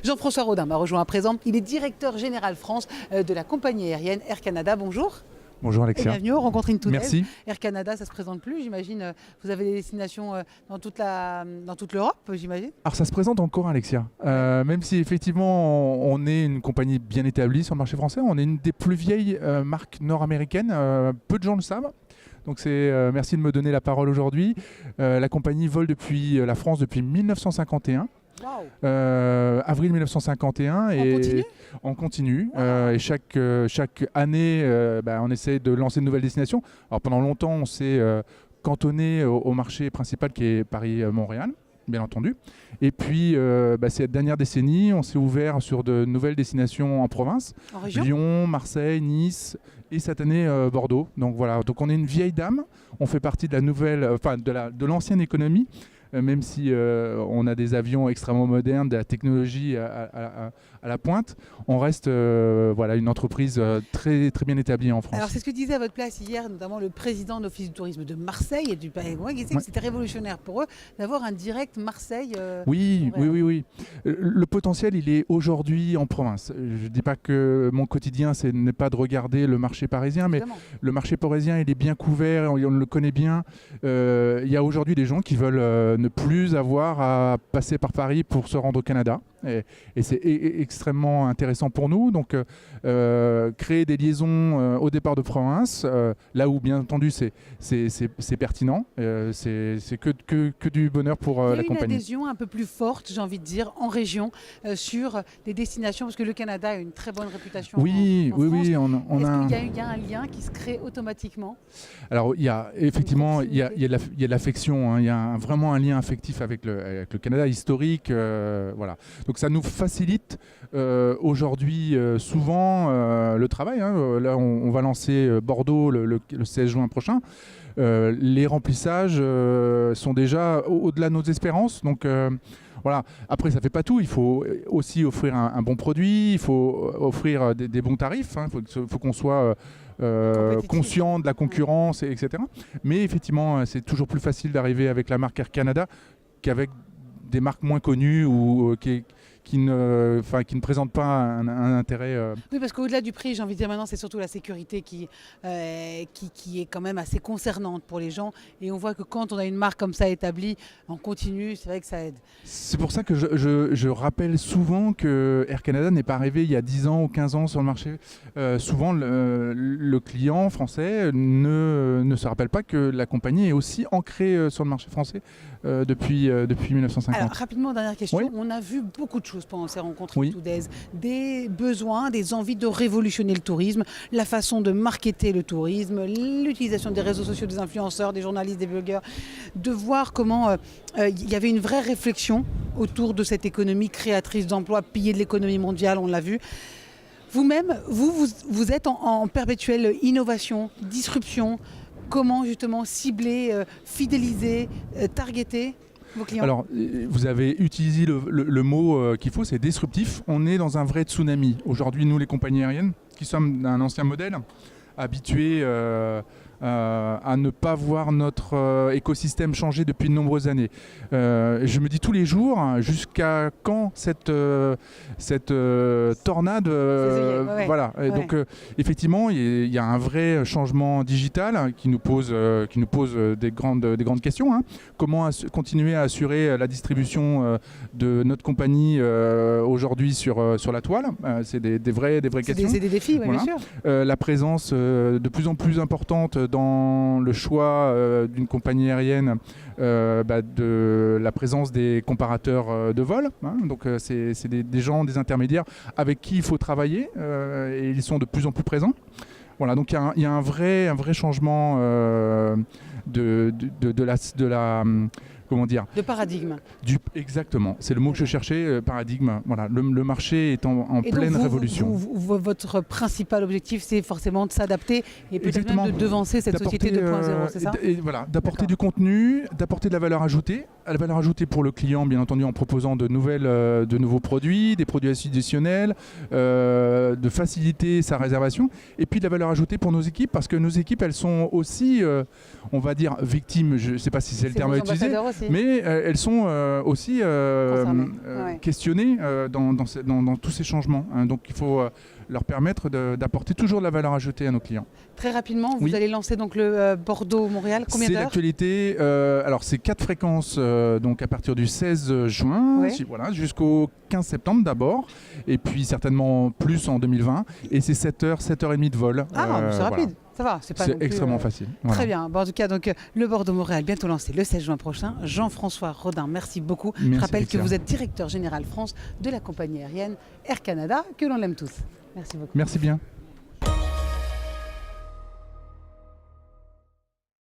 Jean-François Rodin m'a rejoint à présent. Il est directeur général France de la compagnie aérienne Air Canada. Bonjour. Bonjour Alexia. Et bienvenue, on rencontre une toute Merci. Air Canada, ça ne se présente plus, j'imagine. Vous avez des destinations dans toute l'Europe, j'imagine. Alors ça se présente encore Alexia. Même si effectivement on est une compagnie bien établie sur le marché français, on est une des plus vieilles marques nord-américaines. Peu de gens le savent. Donc merci de me donner la parole aujourd'hui. La compagnie vole depuis la France depuis 1951. Wow. Avril 1951 on continue et chaque année on essaie de lancer de nouvelles destinations. Alors pendant longtemps on s'est cantonné au marché principal qui est Paris-Montréal, bien entendu, et puis cette dernière décennie on s'est ouvert sur de nouvelles destinations en province, en région, Lyon, Marseille, Nice et cette année Bordeaux. Donc voilà, donc on est une vieille dame, on fait partie de la nouvelle, de l'ancienne économie. Même si on a des avions extrêmement modernes, de la technologie à la pointe, on reste une entreprise très, très bien établie en France. Alors c'est ce que disait à votre place hier, notamment le président de l'Office du tourisme de Marseille et du Périgord, qui disait que c'était révolutionnaire pour eux d'avoir un direct Marseille. Oui. Le potentiel, il est aujourd'hui en province. Je ne dis pas que mon quotidien, ce n'est pas de regarder le marché parisien, mais le marché parisien, il est bien couvert, on le connaît bien. Il y a aujourd'hui des gens qui veulent ne plus avoir à passer par Paris pour se rendre au Canada. Et c'est extrêmement intéressant pour nous. Donc, créer des liaisons au départ de province, là où, bien entendu, c'est pertinent. C'est que du bonheur pour la compagnie. Il y a une adhésion un peu plus forte, j'ai envie de dire, en région, sur des destinations, parce que le Canada a une très bonne réputation en France. Oui. Est-ce qu'il y a un lien qui se crée automatiquement? Alors, il y a effectivement il y a de l'affection, hein. Il y a vraiment un lien affectif avec le Canada historique. Voilà. Donc ça nous facilite aujourd'hui souvent le travail. Hein. Là, on va lancer Bordeaux le 16 juin prochain. Les remplissages sont déjà au-delà de nos espérances. Donc voilà. Après, ça ne fait pas tout. Il faut aussi offrir un bon produit. Il faut offrir des bons tarifs. Hein. Il faut qu'on soit conscient de la concurrence, etc. Mais effectivement, c'est toujours plus facile d'arriver avec la marque Air Canada qu'avec des marques moins connues ou qui ne présentent pas un intérêt. Oui, parce qu'au-delà du prix, j'ai envie de dire maintenant, c'est surtout la sécurité qui est quand même assez concernante pour les gens. Et on voit que quand on a une marque comme ça établie, en continu, c'est vrai que ça aide. C'est pour ça que je rappelle souvent que Air Canada n'est pas arrivé il y a 10 ans ou 15 ans sur le marché. Souvent, le client français ne se rappelle pas que la compagnie est aussi ancrée sur le marché français depuis 1950. Alors, rapidement, dernière question. Oui. On a vu beaucoup de choses pendant ces rencontres Oui. des besoins, des envies de révolutionner le tourisme, la façon de marketer le tourisme, l'utilisation des réseaux sociaux, des influenceurs, des journalistes, des blogueurs, de voir comment il y avait une vraie réflexion autour de cette économie créatrice d'emplois, pilier de l'économie mondiale, on l'a vu. Vous-même, vous êtes en perpétuelle innovation, disruption. Comment justement cibler, fidéliser, targeter vos clients? Alors, vous avez utilisé le mot qu'il faut, c'est disruptif. On est dans un vrai tsunami. Aujourd'hui, nous, les compagnies aériennes, qui sommes d'un ancien modèle, habitués à ne pas voir notre écosystème changer depuis de nombreuses années. Je me dis tous les jours, jusqu'à quand cette tornade voilà. Ouais. Donc effectivement, il y a un vrai changement digital qui nous pose des grandes questions. Hein. Comment continuer à assurer la distribution de notre compagnie aujourd'hui sur la toile? C'est des vraies questions. C'est des défis, oui, voilà. Bien sûr. La présence de plus en plus importante dans le choix d'une compagnie aérienne de la présence des comparateurs de vol. Hein. Donc c'est des gens, des intermédiaires avec qui il faut travailler et ils sont de plus en plus présents. Voilà, donc il y a un vrai changement de la comment dire, de paradigme. Exactement, c'est le mot que je cherchais, paradigme. Voilà, le marché est en pleine révolution. Votre principal objectif, c'est forcément de s'adapter et peut-être même de devancer cette société 2.0, c'est ça? Et voilà, d'apporter du contenu, d'apporter de la valeur ajoutée la valeur ajoutée pour le client, bien entendu, en proposant de nouveaux produits, des produits additionnels, de faciliter sa réservation, et puis de la valeur ajoutée pour nos équipes, parce que nos équipes, elles sont aussi, on va dire, victimes, je ne sais pas si c'est le terme à utiliser, mais elles sont aussi questionnées dans tous ces changements. Hein. Donc il faut leur permettre d'apporter toujours de la valeur ajoutée à nos clients. Très rapidement, vous allez lancer donc le Bordeaux-Montréal. Combien d'heures ? C'est l'actualité. Alors c'est 4 fréquences donc à partir du 16 juin voilà, jusqu'au 15 septembre d'abord, et puis certainement plus en 2020. Et c'est 7h30 de vol. Ah, c'est rapide. Voilà. Ça va, c'est pas C'est extrêmement facile. Voilà. Très bien. Bon, en tout cas, donc, le Bordeaux-Montréal, bientôt lancé le 16 juin prochain. Jean-François Rodin, merci beaucoup. Merci, je rappelle que Victor. vous êtes directeur général France de la compagnie aérienne Air Canada, que l'on aime tous. Merci beaucoup. Merci bien.